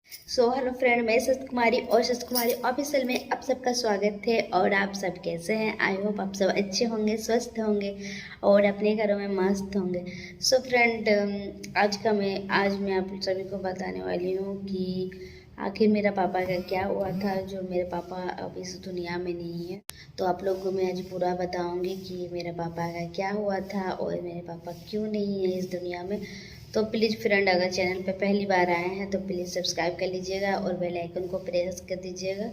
Hello friend, मैं सच कुमारी और सच कुमारी official में आप सबका स्वागत है। और आप सब कैसे हैं? आई होप आप सब अच्छे होंगे, स्वस्थ होंगे और अपने घरों में मस्त होंगे। फ्रेंड, आज मैं आप सभी को बताने वाली हूँ कि आखिर मेरा पापा का क्या हुआ था, जो मेरे पापा अब इस दुनिया में नहीं है। तो आप लोगों को मैं आज पूरा बताऊंगी कि मेरे पापा का क्या हुआ था और मेरे पापा क्यों नहीं है इस दुनिया में। तो प्लीज़ फ्रेंड, अगर चैनल पे पहली बार आए हैं तो प्लीज़ सब्सक्राइब कर लीजिएगा और बेल आइकन को प्रेस कर दीजिएगा।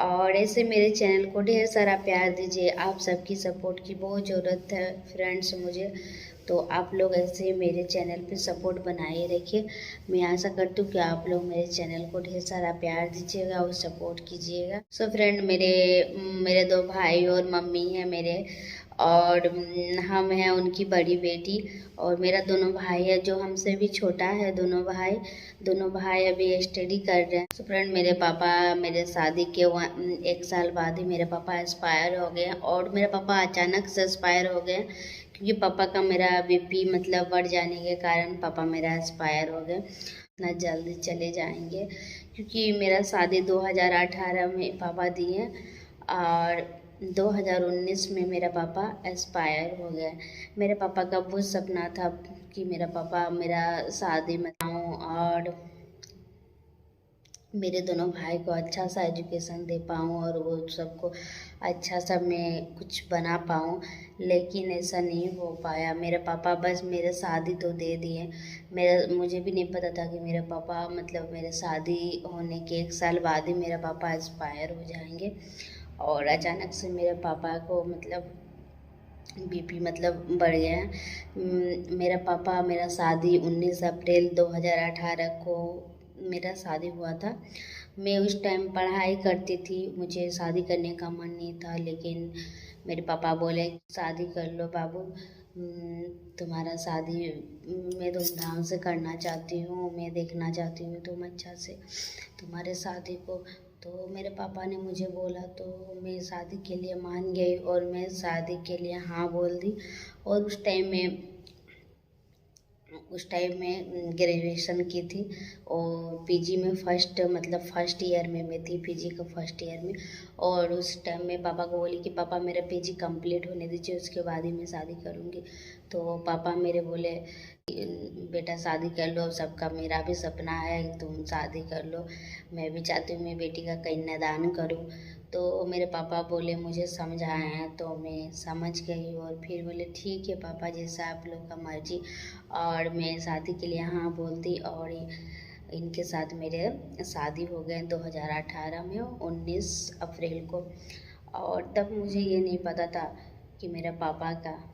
और ऐसे मेरे चैनल को ढेर सारा प्यार दीजिए। आप सबकी सपोर्ट की बहुत ज़रूरत है फ्रेंड्स मुझे। तो आप लोग ऐसे मेरे चैनल पे सपोर्ट बनाए रखिए। मैं आशा करती हूँ कि आप लोग मेरे चैनल को ढेर सारा प्यार दीजिएगा और सपोर्ट कीजिएगा। फ्रेंड, मेरे मेरे दो भाई और मम्मी हैं मेरे, और हम हैं उनकी बड़ी बेटी। और मेरा दोनों भाई है जो हमसे भी छोटा है। दोनों भाई अभी स्टडी कर रहे हैं। फ्रेंड, मेरे पापा मेरे शादी के 1 साल बाद ही मेरे पापा एक्सपायर हो गए। और मेरे पापा अचानक से एक्सपायर हो गए क्योंकि पापा का मेरा बीपी मतलब बढ़ जाने के कारण पापा मेरा एक्सपायर हो गए। इतना जल्दी चले जाएंगे क्योंकि मेरा शादी 2018 में पापा दिए और 2019 में मेरा पापा एक्सपायर हो गया। मेरे पापा का बहुत सपना था कि मेरा पापा मेरा शादी में आऊँ और मेरे दोनों भाई को अच्छा सा एजुकेशन दे पाऊँ और वो सबको अच्छा सा मैं कुछ बना पाऊँ। लेकिन ऐसा नहीं हो पाया। मेरे पापा बस मेरे शादी तो दे दिए। मुझे भी नहीं पता था कि मेरे पापा मतलब मेरे शादी होने के 1 साल बाद ही मेरा पापा एक्सपायर हो जाएंगे। और अचानक से मेरे पापा को मतलब बीपी मतलब बढ़ गया है। मेरा पापा मेरा शादी 19 अप्रैल 2018 को मेरा शादी हुआ था। मैं उस टाइम पढ़ाई करती थी, मुझे शादी करने का मन नहीं था। लेकिन मेरे पापा बोले शादी कर लो बाबू, तुम्हारा शादी मैं धूमधाम से करना चाहती हूँ, मैं देखना चाहती हूँ तुम अच्छा से तुम्हारे शादी को। तो मेरे पापा ने मुझे बोला तो मैं शादी के लिए मान गई और मैं शादी के लिए हाँ बोल दी। और उस टाइम में ग्रेजुएशन की थी और पीजी में फर्स्ट ईयर में मैं थी, पीजी का फर्स्ट ईयर में। और उस टाइम में पापा को बोली कि पापा मेरा पीजी कंप्लीट होने दीजिए, उसके बाद ही मैं शादी करूँगी। तो पापा मेरे बोले बेटा शादी कर लो, सबका मेरा भी सपना है तुम शादी कर लो, मैं भी चाहती हूँ मैं बेटी का कन्यादान करूँ। तो मेरे पापा बोले मुझे समझाए हैं तो मैं समझ गई और फिर बोले ठीक है पापा, जैसा आप लोग का मर्जी। और मैं शादी के लिए हाँ बोल दी और इनके साथ मेरे शादी हो गए 2018 में 19 अप्रैल को। और तब मुझे ये नहीं पता था कि मेरे पापा का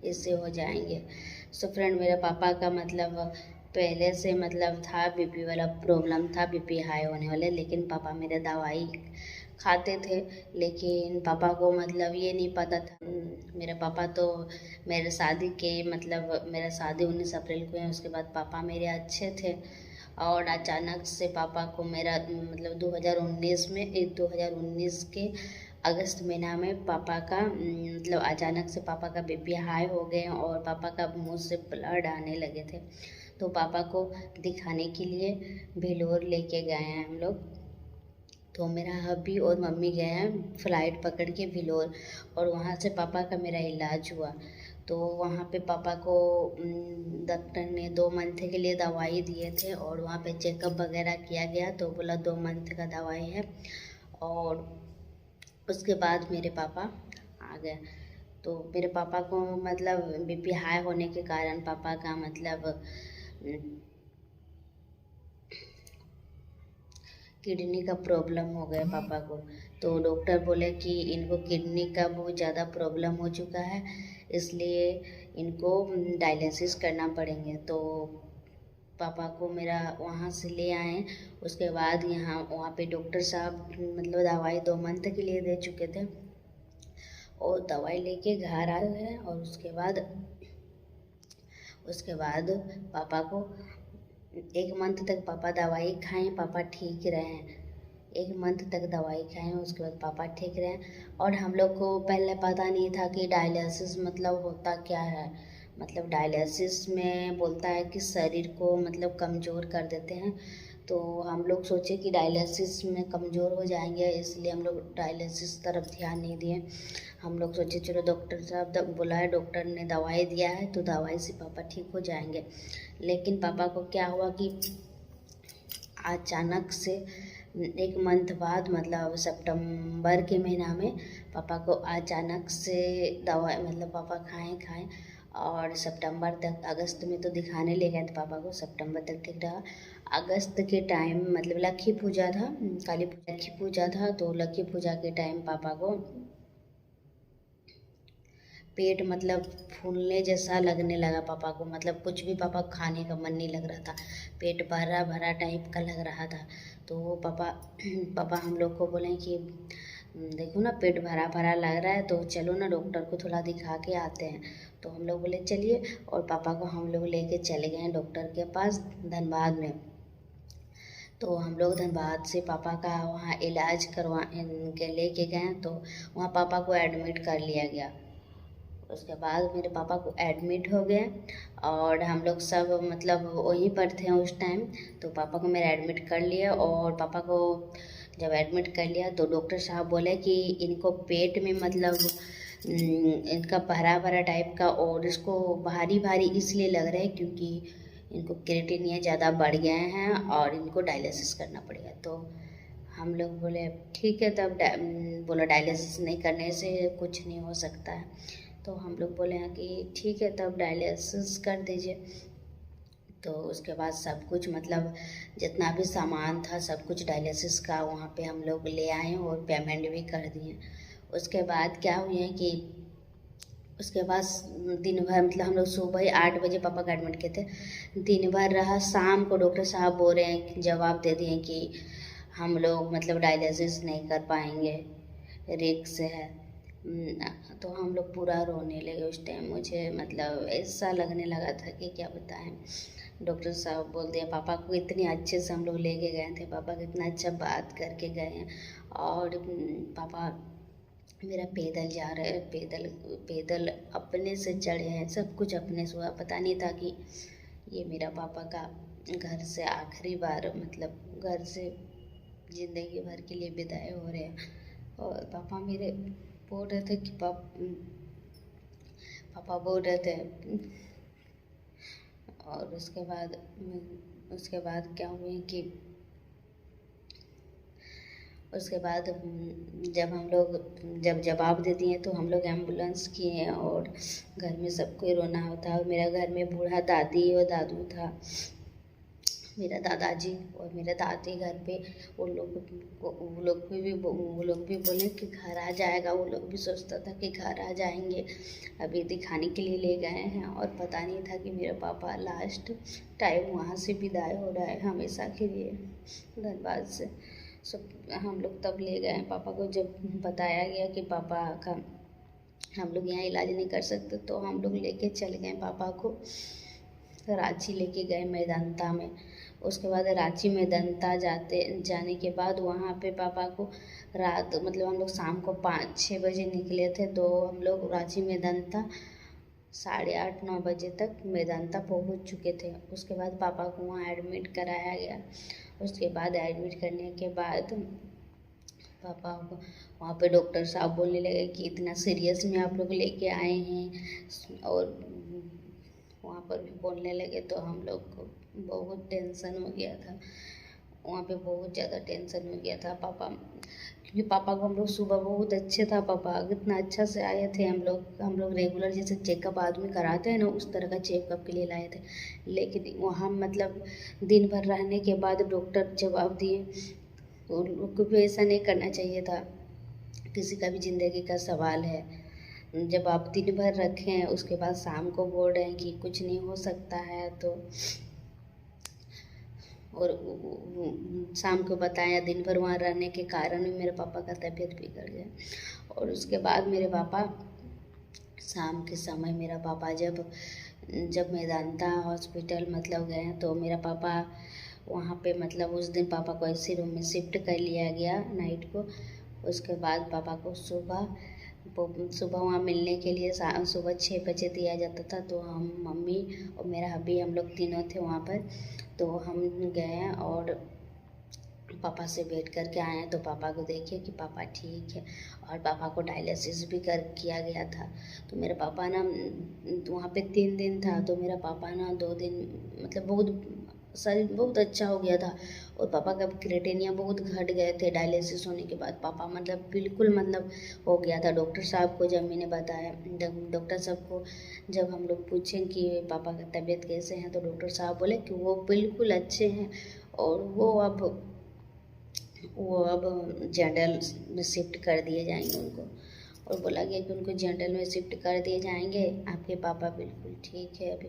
इससे हो जाएंगे। फ्रेंड, मेरे पापा का मतलब पहले से मतलब था बीपी वाला प्रॉब्लम था, बीपी हाई होने वाले। लेकिन पापा मेरे दवाई खाते थे। लेकिन पापा को मतलब ये नहीं पता था। मेरे पापा तो मेरे शादी के मतलब मेरा शादी 19 अप्रैल को है, उसके बाद पापा मेरे अच्छे थे। और अचानक से पापा को मेरा मतलब 2019 के अगस्त महीना में पापा का मतलब अचानक से पापा का बीपी हाई हो गए और पापा का मुंह से ब्लड आने लगे थे। तो पापा को दिखाने के लिए भेलोर लेके गए हैं हम लोग। तो मेरा हब्बी और मम्मी गए हैं फ़्लाइट पकड़ के भेलोर, और वहाँ से पापा का मेरा इलाज हुआ। तो वहाँ पे पापा को डॉक्टर ने 2 मंथ के लिए दवाई दिए थे और वहाँ पे चेकअप वगैरह किया गया तो बोला 2 मंथ का दवाई है। और उसके बाद मेरे पापा आ गए। तो मेरे पापा को मतलब बीपी हाई होने के कारण पापा का मतलब किडनी का प्रॉब्लम हो गया पापा को। तो डॉक्टर बोले कि इनको किडनी का बहुत ज़्यादा प्रॉब्लम हो चुका है, इसलिए इनको डायलिसिस करना पड़ेंगे। तो पापा को मेरा वहाँ से ले आए। उसके बाद वहाँ पे डॉक्टर साहब मतलब दवाई 2 मंथ के लिए दे चुके थे और दवाई लेके घर आए हैं। और उसके बाद पापा को 1 मंथ तक पापा दवाई खाएं, पापा ठीक रहे हैं। 1 मंथ तक दवाई खाएं, उसके बाद पापा ठीक रहे। और हम लोग को पहले पता नहीं था कि डायलिसिस मतलब होता क्या है। मतलब डायलिसिस में बोलता है कि शरीर को मतलब कमज़ोर कर देते हैं। तो हम लोग सोचे कि डायलिसिस में कमज़ोर हो जाएंगे, इसलिए हम लोग डायलिसिस तरफ ध्यान नहीं दिए। हम लोग सोचे चलो डॉक्टर साहब बोला है, डॉक्टर ने दवाई दिया है तो दवाई से पापा ठीक हो जाएंगे। लेकिन पापा को क्या हुआ कि अचानक से एक मंथ बाद मतलब सितंबर के महीना में पापा को अचानक से दवाई मतलब पापा खाएं और सितंबर तक, अगस्त में तो दिखाने ले गए थे पापा को, सितंबर तक ठीक रहा। अगस्त के टाइम मतलब लक्ष्मी पूजा था, काली पूजा लक्ष्मी पूजा था, तो लक्ष्मी पूजा के टाइम पापा को पेट मतलब फूलने जैसा लगने लगा पापा को, मतलब कुछ भी पापा खाने का मन नहीं लग रहा था, पेट भरा भरा टाइप का लग रहा था। तो पापा हम लोग को बोले कि देखो ना पेट भरा भरा लग रहा है, तो चलो ना डॉक्टर को थोड़ा दिखा के आते हैं। तो हम लोग बोले चलिए, और पापा को हम लोग लेके चले गए डॉक्टर के पास धनबाद में। तो हम लोग धनबाद से पापा का वहाँ इलाज करवा के लेके गए, तो वहाँ पापा को एडमिट कर लिया गया। उसके बाद मेरे पापा को एडमिट हो गए और हम लोग सब मतलब वहीं पर थे उस टाइम। तो पापा को मेरा एडमिट कर लिया, और पापा को जब एडमिट कर लिया तो डॉक्टर साहब बोले कि इनको पेट में मतलब इनका भरा भरा टाइप का, और इसको भारी भारी इसलिए लग रहा है क्योंकि इनको क्रिएटिनिन ज़्यादा बढ़ गए हैं और इनको डायलिसिस करना पड़ेगा। तो हम लोग बोले ठीक है, तब बोला डायलिसिस नहीं करने से कुछ नहीं हो सकता है। तो हम लोग बोले हैं कि ठीक है तब डायलिसिस कर दीजिए। तो उसके बाद सब कुछ मतलब जितना भी सामान था सब कुछ डायलिसिस का वहाँ पे हम लोग ले आए और पेमेंट भी कर दिए। उसके बाद क्या हुआ है कि उसके बाद दिन भर मतलब हम लोग सुबह ही 8 बजे पापा का एडमिट किए थे, दिन भर रहा। शाम को डॉक्टर साहब बोल रहे हैं, जवाब दे दिए कि हम लोग मतलब डायलिसिस नहीं कर पाएंगे, रिस्क है। तो हम लोग पूरा रोने लगे उस टाइम। मुझे मतलब ऐसा लगने लगा था कि क्या बताएं। डॉक्टर साहब बोल दिया, पापा को इतने अच्छे से हम लोग लेके गए थे, पापा कितना अच्छा बात करके गए हैं। और पापा मेरा पैदल जा रहे हैं, पैदल अपने से चढ़े हैं, सब कुछ अपने से हुआ। पता नहीं था कि ये मेरा पापा का घर से आखिरी बार मतलब घर से ज़िंदगी भर के लिए विदाई हो रहे हैं। और पापा मेरे बोल रहे थे कि पापा बोल रहे थे। और उसके बाद क्या हुआ कि उसके बाद जब जवाब दे दिए तो हम लोग एम्बुलेंस किए, और घर में सबको रोना होता। और मेरा घर में बूढ़ा दादी और दादू था, मेरा दादाजी और मेरे दादी घर पे। वो लोग भी बोले कि घर आ जाएगा। वो लोग भी सोचता था कि घर आ जाएंगे, अभी दिखाने के लिए ले गए हैं। और पता नहीं था कि मेरे पापा लास्ट टाइम वहाँ से विदाई हो रहा है हमेशा के लिए धनबाद से। सब हम लोग तब ले गए पापा को। जब बताया गया कि पापा का हम लोग यहाँ इलाज नहीं कर सकते, तो हम लोग लेके चले गए पापा को रांची लेके गए मेदांता में। उसके बाद रांची मेदांता जाने के बाद वहाँ पे पापा को रात मतलब हम लोग शाम को 5-6 बजे निकले थे, तो हम लोग रांची मेदांता 8:30-9 बजे तक मेदांता पहुँच चुके थे। उसके बाद पापा को वहाँ एडमिट कराया गया। उसके बाद एडमिट करने के बाद पापा को वहाँ पे डॉक्टर साहब बोलने लगे कि इतना सीरियस में आप लोग लेके आए हैं, और वहाँ पर भी बोलने लगे। तो हम लोग को बहुत टेंशन हो गया था, वहाँ पे बहुत ज़्यादा टेंशन हो गया था पापा, क्योंकि पापा को हम लोग सुबह बहुत अच्छे था, पापा कितना अच्छा से आए थे। हम लोग रेगुलर जैसे चेकअप आदमी कराते हैं ना, उस तरह का चेकअप के लिए लाए थे। लेकिन वहाँ मतलब दिन भर रहने के बाद डॉक्टर जवाब दिए, तो उन लोग को भी ऐसा नहीं करना चाहिए था। किसी का भी ज़िंदगी का सवाल है, जब आप दिन भर रखें उसके बाद शाम को बोल रहे हैं कि कुछ नहीं हो सकता है, तो और शाम को बताया दिन भर वहाँ रहने के कारण भी मेरे पापा का तबीयत बिगड़ गया। और उसके बाद मेरे पापा शाम के समय मेरा पापा जब मेदांता हॉस्पिटल मतलब गए, तो मेरा पापा वहाँ पे मतलब उस दिन पापा को ऐसे रूम में शिफ्ट कर लिया गया नाइट को। उसके बाद पापा को सुबह वो सुबह वहाँ मिलने के लिए सुबह 6 बजे दिया जाता था। तो हम मम्मी और मेरा हब्बी हम लोग तीनों थे वहाँ पर। तो हम गए और पापा से भेंट करके आए हैं। तो पापा को देखिए कि पापा ठीक है, और पापा को डायलिसिस भी किया गया था। तो मेरे पापा ना वहाँ पे 3 दिन था। तो मेरा पापा ना 2 दिन मतलब बहुत शरीर बहुत अच्छा हो गया था, और पापा का क्रिएटिनिन बहुत घट गए थे डायलिसिस होने के बाद। पापा मतलब बिल्कुल मतलब हो गया था। डॉक्टर साहब को जब मैंने बताया, डॉक्टर साहब को जब हम लोग पूछें कि पापा का तबीयत कैसे हैं, तो डॉक्टर साहब बोले कि वो बिल्कुल अच्छे हैं, और वो अब जनरल में शिफ्ट कर दिए जाएंगे उनको। और बोला गया कि उनको जनरल में शिफ्ट कर दिए जाएंगे, आपके पापा बिल्कुल ठीक है अभी।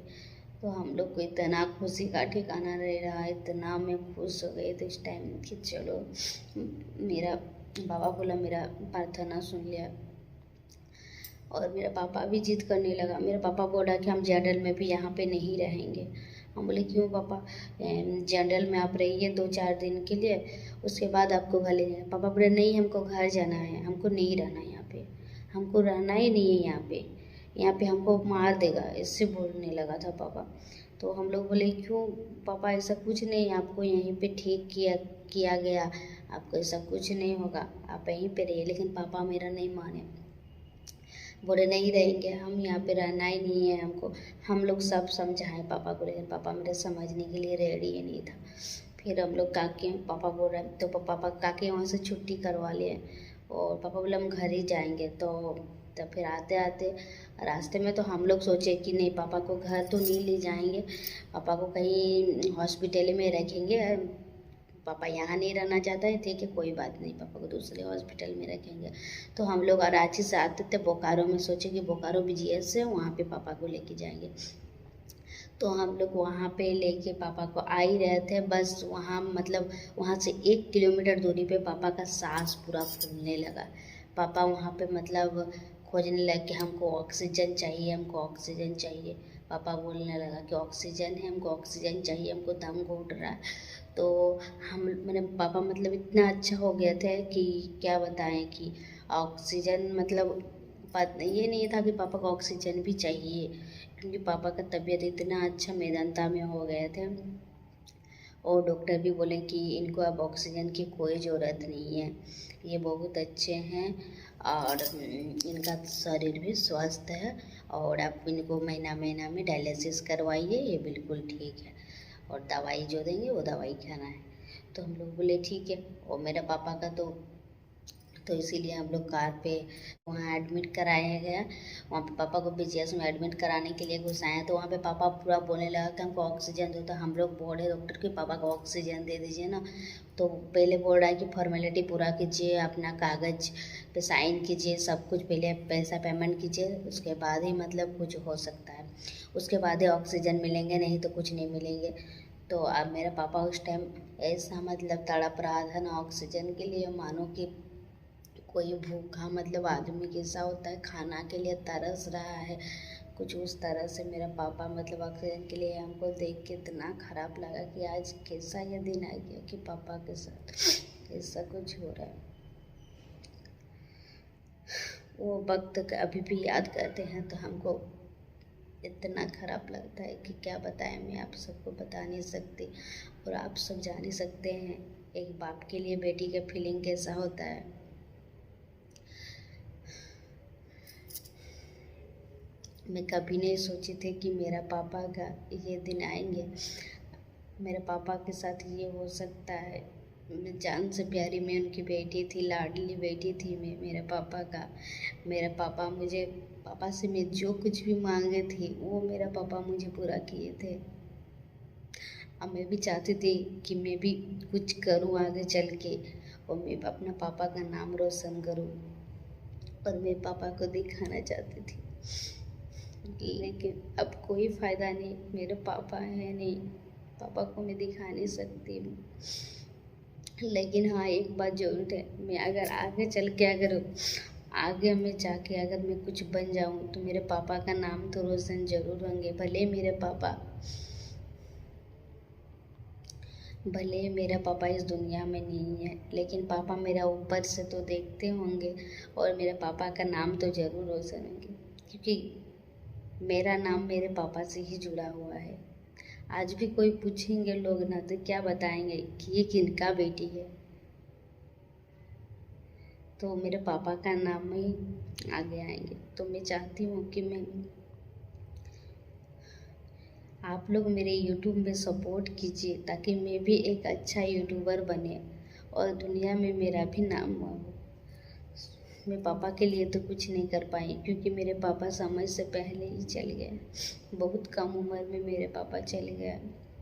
तो हम लोग को इतना खुशी का ठिकाना नहीं रहा, इतना मैं खुश हो गई तो इस टाइम कि चलो मेरा बाबा बोला मेरा प्रार्थना सुन लिया। और मेरा पापा भी जिद करने लगा। मेरा पापा बोला कि हम जनरल में भी यहाँ पे नहीं रहेंगे। हम बोले क्यों पापा, जनरल में आप रहिए 2-4 दिन के लिए, उसके बाद आपको घर ले जाना। पापा बोले नहीं, हमको घर जाना है, हमको नहीं रहना यहाँ पे, हमको रहना ही नहीं है यहाँ पे हमको मार देगा, इससे बोलने लगा था पापा। तो हम लोग बोले क्यों पापा, ऐसा कुछ नहीं, आपको यहीं पे ठीक किया गया, आपको ऐसा कुछ नहीं होगा, आप यहीं पे रहिए। लेकिन पापा मेरा नहीं माने, बोले नहीं रहेंगे, हम यहाँ पे रहना ही नहीं है हमको। हम लोग सब समझाएं पापा को, लेकिन पापा मेरे समझने के लिए रेडी ही नहीं था। फिर हम लोग काके पापा बोल रहे, तो पापा काके वहाँ से छुट्टी करवा लिए, और पापा बोले हम घर ही जाएंगे। तो फिर आते आते रास्ते में तो हम लोग सोचे कि नहीं, पापा को घर तो नहीं ले जाएंगे, पापा को कहीं हॉस्पिटल में रखेंगे। पापा यहाँ नहीं रहना चाहता है, ठीक है कोई बात नहीं, पापा को दूसरे हॉस्पिटल में रखेंगे। तो हम लोग रांची से आते थे बोकारो में, सोचे कि बोकारो BGS है, वहाँ पे पापा को लेके जाएंगे। तो हम लोग वहाँ पे लेके पापा को आ ही रहे थे, बस वहाँ मतलब वहाँ से 1 किलोमीटर दूरी पे पापा का सांस पूरा फूलने लगा। पापा वहाँ पे मतलब खोजने लगे कि हमको ऑक्सीजन चाहिए, हमको ऑक्सीजन चाहिए। पापा बोलने लगा कि ऑक्सीजन है, हमको ऑक्सीजन चाहिए, हमको दम घुट रहा है। तो हम मेरे पापा मतलब इतना अच्छा हो गया थे कि क्या बताएं कि ऑक्सीजन मतलब ये नहीं था कि पापा को ऑक्सीजन भी चाहिए, क्योंकि पापा का तबीयत इतना अच्छा मेदांता में हो गए थे। और डॉक्टर भी बोले कि इनको अब ऑक्सीजन की कोई ज़रूरत नहीं है, ये बहुत अच्छे हैं, और इनका शरीर भी स्वस्थ है, और आप इनको महीना महीना में डायलिसिस करवाइए, ये बिल्कुल ठीक है, और दवाई जो देंगे वो दवाई खाना है। तो हम लोग बोले ठीक है। और मेरे पापा का तो इसीलिए हम लोग कार पे वहाँ एडमिट कराया गया। वहाँ पे पापा को BGS में एडमिट कराने के लिए घुसाया। तो वहाँ पे पापा पूरा बोलने लगा कि हमको ऑक्सीजन दो। तो हम लोग बोले डॉक्टर कि पापा को ऑक्सीजन दे दीजिए ना। तो पहले बोल रहा है कि फॉर्मेलिटी पूरा कीजिए, अपना कागज़ पे साइन कीजिए, सब कुछ पहले पैसा पेमेंट कीजिए, उसके बाद ही मतलब कुछ हो सकता है, उसके बाद ही ऑक्सीजन मिलेंगे, नहीं तो कुछ नहीं मिलेंगे। तो अब मेरा पापा उस टाइम ऐसा मतलब तड़प रहा था ना ऑक्सीजन के लिए, मानो कि कोई भूखा मतलब आदमी कैसा होता है खाना के लिए तरस रहा है, कुछ उस तरह से मेरा पापा मतलब ऑक्सीजन के लिए। हमको देख के इतना ख़राब लगा कि आज कैसा ये दिन आ गया कि पापा के साथ ऐसा कुछ हो रहा है। वो वक्त अभी भी याद करते हैं तो हमको इतना ख़राब लगता है कि क्या बताएं, मैं आप सबको बता नहीं सकती, और आप सब जान ही सकते हैं एक बाप के लिए बेटी का फीलिंग कैसा होता है। मैं कभी नहीं सोची थी कि मेरा पापा का ये दिन आएंगे, मेरे पापा के साथ ये हो सकता है। मैं जान से प्यारी मैं उनकी बेटी थी, लाडली बेटी थी मैं मेरे पापा का। मेरे पापा मुझे, पापा से मैं जो कुछ भी मांगे थी वो मेरा पापा मुझे पूरा किए थे। अब मैं भी चाहती थी कि मैं भी कुछ करूं आगे चल के, और मैं अपना पापा का नाम रोशन करूं, और मैं पापा को दिखाना चाहती थी, लेकिन अब कोई फ़ायदा नहीं, मेरे पापा है नहीं, पापा को मैं दिखा नहीं सकती। लेकिन हाँ एक बात जरूर है, मैं अगर आगे चल के आगे मैं जाके अगर मैं कुछ बन जाऊँ तो मेरे पापा का नाम तो रोशन जरूर होंगे। भले मेरे पापा भले ही मेरा पापा इस दुनिया में नहीं है, लेकिन पापा मेरा ऊपर से तो देखते होंगे और मेरे पापा का नाम तो ज़रूर रोशन होंगे, क्योंकि मेरा नाम मेरे पापा से ही जुड़ा हुआ है। आज भी कोई पूछेंगे लोग ना तो क्या बताएंगे कि ये किनका बेटी है, तो मेरे पापा का नाम ही आगे आएंगे। तो मैं चाहती हूँ कि आप लोग मेरे यूट्यूब में सपोर्ट कीजिए, ताकि मैं भी एक अच्छा यूट्यूबर बने और दुनिया में मेरा भी नाम हो। मैं पापा के लिए तो कुछ नहीं कर पाई, क्योंकि मेरे पापा समय से पहले ही चले गए। बहुत कम उम्र में मेरे पापा चले गए।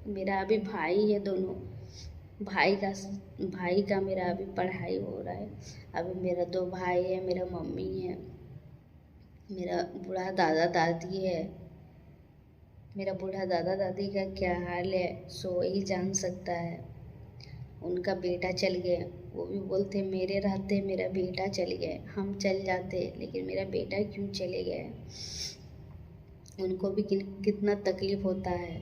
मेरा अभी भाई है, दोनों भाई का मेरा अभी पढ़ाई हो रहा है। अभी मेरा 2 भाई है, मेरा मम्मी है, मेरा बूढ़ा दादा दादी है। मेरा बूढ़ा दादा दादी का क्या हाल है सो वही जान सकता है। उनका बेटा चल गया, वो भी बोलते मेरे रहते मेरा बेटा चल गया, हम चल जाते, लेकिन मेरा बेटा क्यों चले गए। उनको भी कितना तकलीफ होता है।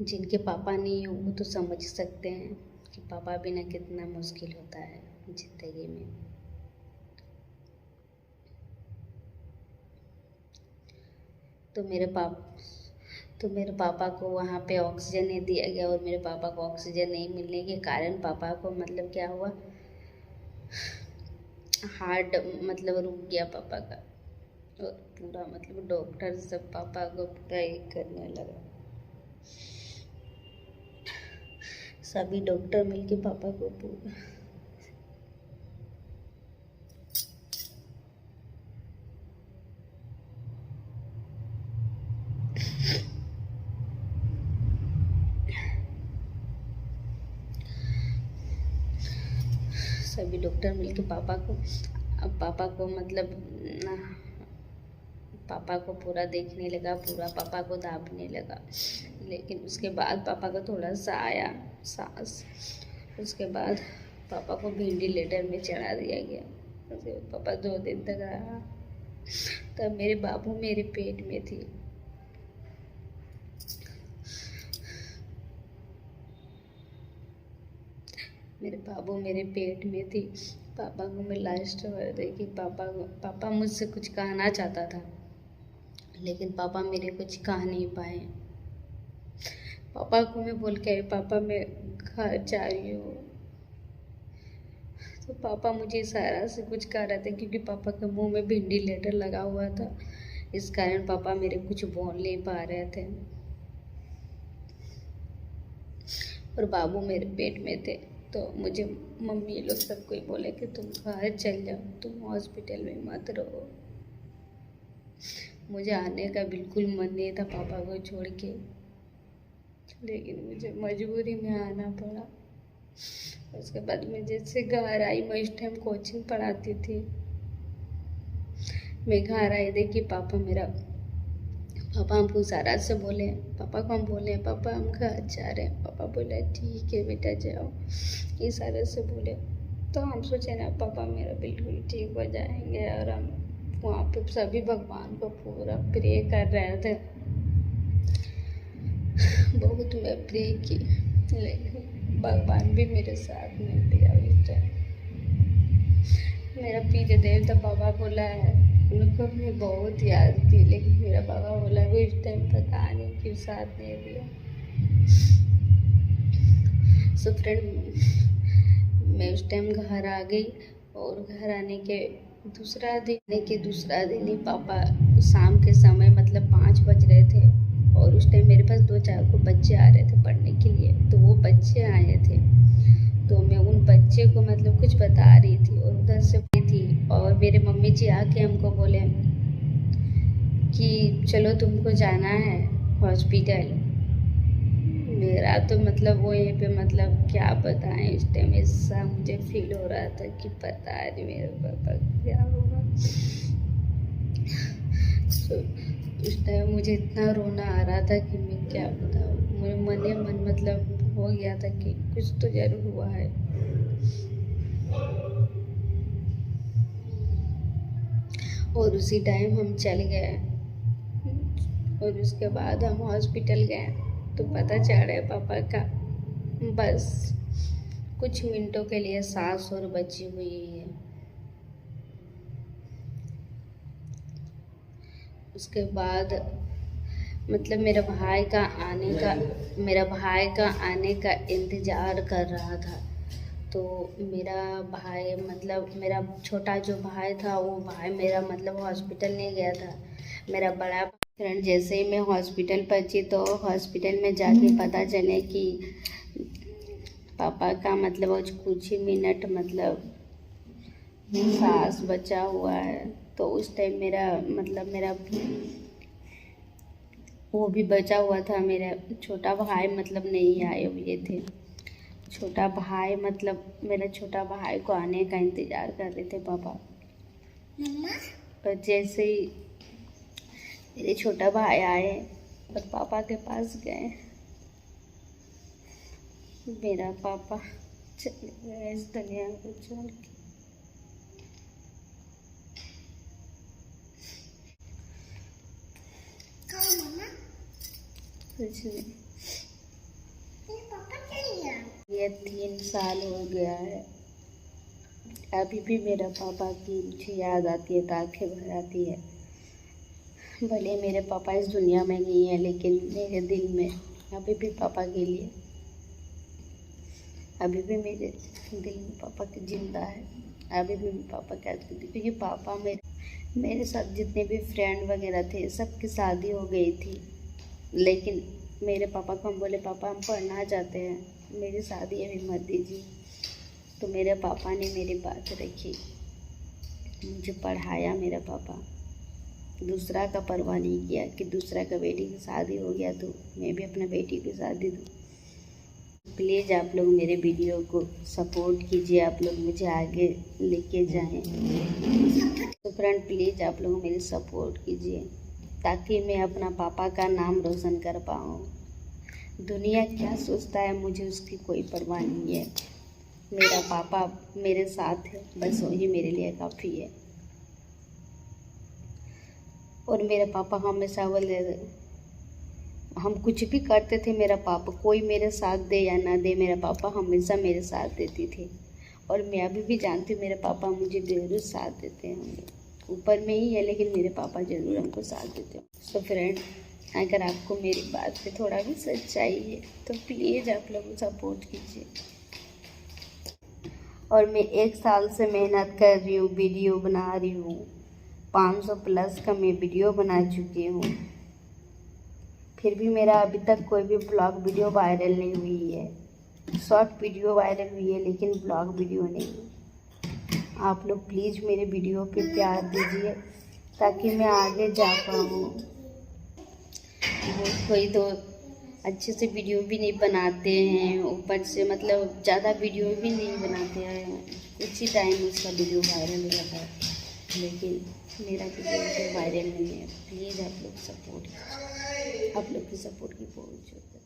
जिनके पापा नहीं हो वो तो समझ सकते हैं कि पापा बिना कितना मुश्किल होता है ज़िंदगी में। तो मेरे पापा को वहाँ पे ऑक्सीजन नहीं दिया गया, और मेरे पापा को ऑक्सीजन नहीं मिलने के कारण पापा को मतलब क्या हुआ, हार्ट मतलब रुक गया पापा का। और पूरा मतलब डॉक्टर सब पापा को पूरा एक करने लगा। सभी डॉक्टर मिलके पापा को पूरा सभी डॉक्टर मिलके पापा को मतलब पापा को पूरा देखने लगा, पूरा पापा को दाबने लगा। लेकिन उसके बाद पापा को थोड़ा सा आया सांस। उसके बाद पापा को वेंटिलेटर में चढ़ा दिया गया। उसके बाद पापा 2 दिन तक रहा। तब मेरे बाबू मेरे पेट में थी। मेरे बाबू मेरे पेट में थी। पापा को मैं लास्ट बार देखी। पापा मुझसे कुछ कहना चाहता था, लेकिन पापा मेरे कुछ कह नहीं पाए। पापा को मैं बोल के आई, पापा मैं घर जा रही हूँ, तो पापा मुझे इशारा से कुछ कह रहे थे, क्योंकि पापा के मुंह में वेंटिलेटर लगा हुआ था। इस कारण पापा मेरे कुछ बोल नहीं पा रहे थे, और बाबू मेरे पेट में थे। तो मुझे मम्मी लोग सब कोई बोले कि तुम घर चल जाओ, तुम हॉस्पिटल में मत रहो। मुझे आने का बिल्कुल मन नहीं था पापा को छोड़ के, लेकिन मुझे मजबूरी में आना पड़ा। उसके बाद मैं जैसे घर आई, मैं इस टाइम कोचिंग पढ़ाती थी। मैं घर आई देखी पापा हमको इशारा से बोले, पापा को हम बोले पापा हम घर जा रहे हैं। पापा बोले ठीक है बेटा जाओ, इशारे से बोले। तो हम सोचे ना पापा मेरा बिल्कुल ठीक हो जाएंगे, और हम वहाँ पे सभी भगवान को पूरा प्रे कर रहे थे। बहुत मैं प्रे की, लेकिन भगवान भी मेरे साथ नहीं दिया। उस टाइम मेरा पीछे देव था, पापा बोला है उनको मैं बहुत याद की, लेकिन मेरा पापा बोला वो इस टाइम पता नहीं क्यों साथ नहीं दिया। सो फ्रेंड, मैं उस टाइम घर आ गई, और घर आने के दूसरा दिन ही पापा शाम के समय मतलब 5 बज रहे थे, और उस टाइम मेरे पास 2-4 को बच्चे आ रहे थे पढ़ने के लिए। तो वो बच्चे आए थे, तो मैं उन बच्चे को मतलब कुछ बता रही थी, और उधर से थी, और मेरे मम्मी जी आके हमको बोले कि चलो तुमको जाना है हॉस्पिटल। मेरा तो मतलब वो यहीं पे मतलब क्या बताएं, इस टाइम ऐसा मुझे फील हो रहा था कि पता नहीं मेरे पापा क्या होगा। तो उस टाइम मुझे इतना रोना आ रहा था कि मैं क्या बताऊँ। मेरे मन ही मन मतलब हो गया था कि कुछ तो जरूर हुआ है। और उसी टाइम हम चल गए। और उसके बाद हम हॉस्पिटल गए तो पता चल रहा है पापा का बस कुछ मिनटों के लिए सांस और बची हुई है। उसके बाद मतलब मेरा भाई का आने का इंतज़ार कर रहा था। तो मेरा भाई मतलब मेरा छोटा जो भाई था वो भाई मेरा मतलब हॉस्पिटल नहीं गया था। मेरा बड़ा फ्रेंड जैसे ही मैं हॉस्पिटल पहुंची तो हॉस्पिटल में जाके पता चले कि पापा का मतलब कुछ ही मिनट मतलब सांस बचा हुआ है। तो उस टाइम मेरा वो भी बचा हुआ था। मेरा छोटा भाई मतलब नहीं आए हुए थे। छोटा भाई मतलब मेरा छोटा भाई को आने का इंतज़ार कर रहे थे पापा। पर जैसे ही मेरे छोटा भाई आए और पापा के पास गए, मेरा पापा चले गए इस दुनिया को छोड़ के। कुछ नहीं, ये 3 साल हो गया है। अभी भी मेरा पापा की मुझे याद आती है तो आंखें भर आती है। भले मेरे पापा इस दुनिया में नहीं है लेकिन मेरे दिल में अभी भी पापा के लिए अभी भी मेरे दिल में पापा की जिंदा है। अभी भी मैं पापा कहती थी क्योंकि पापा मेरे साथ जितने भी फ्रेंड वगैरह थे सबकी शादी हो गई थी। लेकिन मेरे पापा को हम बोले पापा हम पढ़ना चाहते हैं, मेरी शादी अभी मत दीजिए। तो मेरे पापा ने मेरी बात रखी, मुझे पढ़ाया। मेरा पापा दूसरा का परवाह नहीं किया कि दूसरा का बेटी की शादी हो गया तो मैं भी अपना बेटी की शादी दूँ। प्लीज़ आप लोग मेरे वीडियो को सपोर्ट कीजिए, आप लोग मुझे आगे लेके जाएं। तो फ्रेंड प्लीज़ आप लोग मेरी सपोर्ट कीजिए ताकि मैं अपना पापा का नाम रोशन कर पाऊँ। दुनिया क्या सोचता है मुझे उसकी कोई परवाह नहीं है। मेरा पापा मेरे साथ है, बस वही मेरे लिए काफ़ी है। और मेरे पापा हमेशा बोले हम कुछ भी करते थे, मेरा पापा कोई मेरे साथ दे या ना दे, मेरा पापा हमेशा मेरे साथ देते थे। और मैं अभी भी जानती हूँ मेरे पापा मुझे ज़रूर साथ देते होंगे। ऊपर में ही है लेकिन मेरे पापा ज़रूर हमको साथ देते हैं। सो फ्रेंड अगर आपको मेरी बात पे थोड़ा भी सच्चाई है तो प्लीज़ आप लोग सपोर्ट कीजिए। और मैं 1 साल से मेहनत कर रही हूँ, वीडियो बना रही हूँ। 500 प्लस का मैं वीडियो बना चुकी हूँ, फिर भी मेरा अभी तक कोई भी ब्लॉग वीडियो वायरल नहीं हुई है। शॉर्ट वीडियो वायरल हुई है लेकिन ब्लॉग वीडियो नहीं। आप लोग प्लीज़ मेरे वीडियो पे प्यार दीजिए ताकि मैं आगे जा पाऊँ। वो कोई तो अच्छे से वीडियो भी नहीं बनाते हैं, ऊपर से मतलब ज़्यादा वीडियो भी नहीं बनाते हैं। कुछ ही टाइम उसका वीडियो वायरल हो जाता है लेकिन मेरा वीडियो वायरल नहीं है। प्लीज़ आप लोग सपोर्ट कीजिए, आप लोग की सपोर्ट की बहुत ज़रूरत है।